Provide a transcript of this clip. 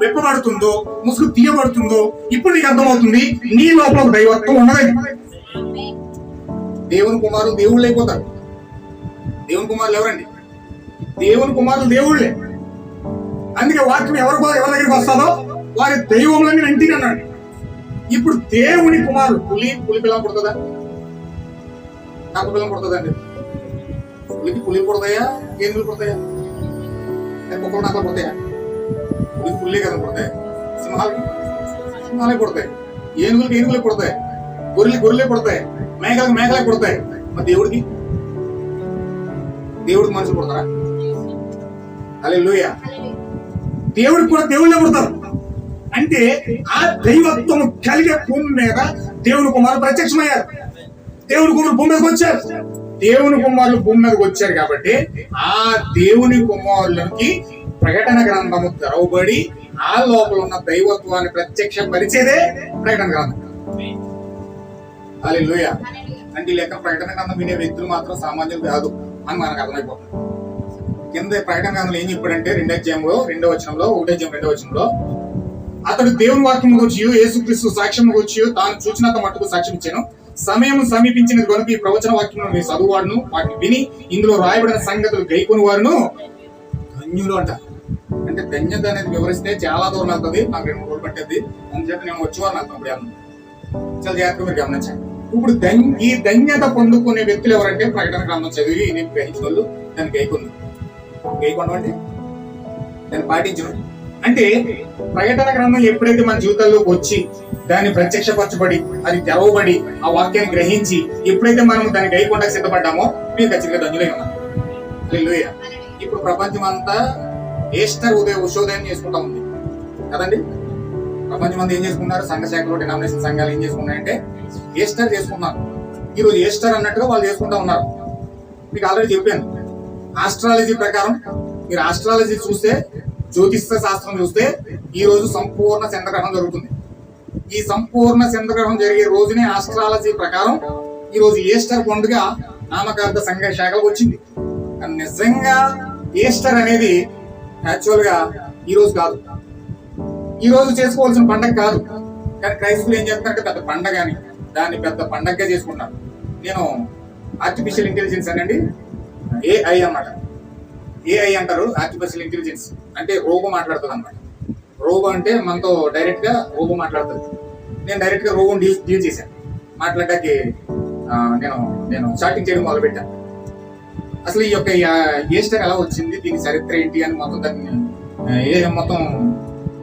వెప్పబడుతుందో, ముసుగు తీయబడుతుందో ఇప్పుడు నీకు అర్థమవుతుంది నీ లోపల ఒక దైవత్వం ఉన్నదని. దేవుని కుమారులు దేవుళ్ళు అయిపోతారు. దేవుని కుమారులు ఎవరండి? దేవుని కుమారులు దేవుళ్ళే. అందుకే వాక్యం ఎవరి దగ్గరికి వస్తుందో వారి దైవములని వెంటనే అన్నాడు. ఇప్పుడు దేవుని కుమారులు పులి పిల్లలు పుడుతుందా? నాకు పిల్లలు పుడుతుందండి. పులి పుడతాయా? ఏనుగులు పుడతాయా? కుక్కలు నాకు పుడతాయా? పుల్లే కదా పుడతాయి. సింహాలే పుడతాయి. ఏనుగులే పుడతాయి. గొర్రెలే పుడతాయి. మేకలే పుడతాయి. మరి దేవుడికి మనుషులు పుడతారా? హల్లెలూయా. దేవుడికి కూడా దేవుళ్ళే పుడతారు. అంటే ఆ దైవత్వం కలిగే భూమి మీద దేవుని కుమారులు ప్రత్యక్షమయ్యారు. దేవుని కుమారులు భూమి మీదకి వచ్చారు. దేవుని కుమారులు భూమి మీదకి వచ్చారు కాబట్టి ఆ దేవుని కుమారులకి ప్రకటన గ్రంథము తెరవబడి ఆ లోపల ఉన్న దైవత్వాన్ని ప్రత్యక్ష పరిచేదే ప్రకటన గ్రంథం. హల్లెలూయా. అంటే లెక్క ప్రకటన గ్రంథం వినే వ్యక్తులు మాత్రం సామాన్యులు కాదు అని మనకు అర్థమైపోతుంది. కింద ప్రకటన గ్రంథంలో ఏం చెప్పాడంటే 2 వచనంలో అతడు దేవుని వాక్యం వచ్చి యేసుక్రీస్తు సాక్ష్యం వచ్చి తాను చూచినంత మట్టుకు సాక్ష్యం ఇచ్చాను. సమయం సమీపించినది కనుక ఈ ప్రవచన వాక్యం మీ చదువువాడును వాటిని విని ఇందులో రాయబడిన సంగతులు గైకొని వారును ధన్యులు అంట. అంటే ధన్యత అనేది వివరిస్తే చాలా దూరం వెళ్తుంది. నాకు 2 రోజులు పట్టేది. అందుచేత నేను వచ్చేవారు నాకు అప్పుడు చాలా జాగ్రత్తగా మీరు గమనించండి. ఇప్పుడు ఈ ధన్యత పొందుకునే వ్యక్తులు ఎవరంటే ప్రకటన గ్రంథం చదివి నేను గ్రహించిన వాళ్ళు దాన్ని గైకొండం అంటే దాన్ని పాటించడం. అంటే ప్రకటన గ్రంథం ఎప్పుడైతే మన జీవితాల్లోకి వచ్చి దాన్ని ప్రత్యక్షపరచబడి అది తెరవబడి ఆ వాక్యాన్ని గ్రహించి ఎప్పుడైతే మనం దాన్ని గైకొండకు సిద్ధపడ్డామో మేము ఖచ్చితంగా ధన్యులై ఉన్నాం. హల్లెలూయా. ఇప్పుడు ప్రపంచం అంతా ఈస్టర్ ఉషోదయం చేసుకుంటా ఉంది కదండి. ప్రపంచం అంతా ఏం చేసుకున్నారు? సంఘ శాఖలో డినామినేషన్ సంఘాలు ఏం చేసుకున్నాయంటే ఈస్టర్ చేసుకున్నారు. ఈరోజు ఈస్టర్ అన్నట్టుగా వాళ్ళు చేసుకుంటా ఉన్నారు. మీకు ఆల్రెడీ చెప్పాను. ఆస్ట్రాలజీ ప్రకారం మీరు ఆస్ట్రాలజీ చూస్తే, జ్యోతిష శాస్త్రం చూస్తే ఈ రోజు సంపూర్ణ చంద్రగ్రహణం జరుగుతుంది. ఈ సంపూర్ణ చంద్రగ్రహణం జరిగే రోజునే ఆస్ట్రాలజీ ప్రకారం ఈ రోజు ఈస్టర్ పండుగ నామకార్థ సంఘ శాఖలకు వచ్చింది. నిజంగా ఈస్టర్ అనేది యాక్చువల్ గా ఈ రోజు కాదు, ఈ రోజు చేసుకోవాల్సిన పండగ కాదు. కానీ క్రైస్తవులు ఏం చేస్తారంటే పెద్ద పండగ అని దాన్ని పెద్ద పండగగా చేసుకుంటారు. నేను ఆర్టిఫిషియల్ ఇంటెలిజెన్స్ అనండి, ఏఐ అన్నమాట. ఏఐ అంటారు ఆర్టిఫిషియల్ ఇంటెలిజెన్స్. అంటే రోబో మాట్లాడుతుంది అన్నమాట. రోబో అంటే మనతో డైరెక్ట్ గా రోబో మాట్లాడుతుంది. నేను డైరెక్ట్ గా రోబోని డీల్ చేశాను. మాట్లాడడానికి నేను స్టార్టింగ్ చేయడం మొదలు పెట్టాను. అసలు ఈ యొక్క ఈస్టర్ ఎలా వచ్చింది, దీని చరిత్ర ఏంటి అని మొత్తం దాన్ని మొత్తం